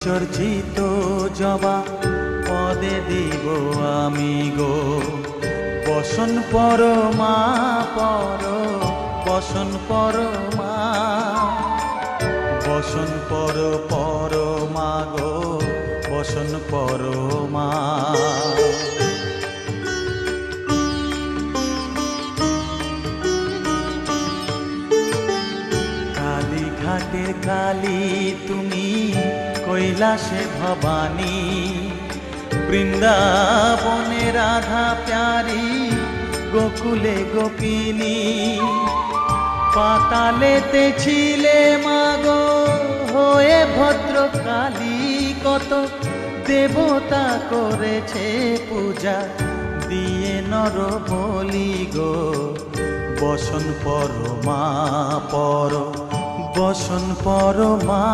বিচর্চিত জবা পদে দিব আমি গো। বসন পরমা পর, বসন পরমা, বসন পরমা গো, বসন পরমা। কালীঘাটের কালী তুমি, কৈলাসে ভবানী, বৃন্দাবনে রাধা প্যারি, গোকুলে গোপিনী। পাতালেতে ছিলে মাগো হয়ে ভদ্রকালী, কত দেবতা করেছে পূজা দিয়ে নর বলি গো। বসন পরমা পর, বসন পরমা।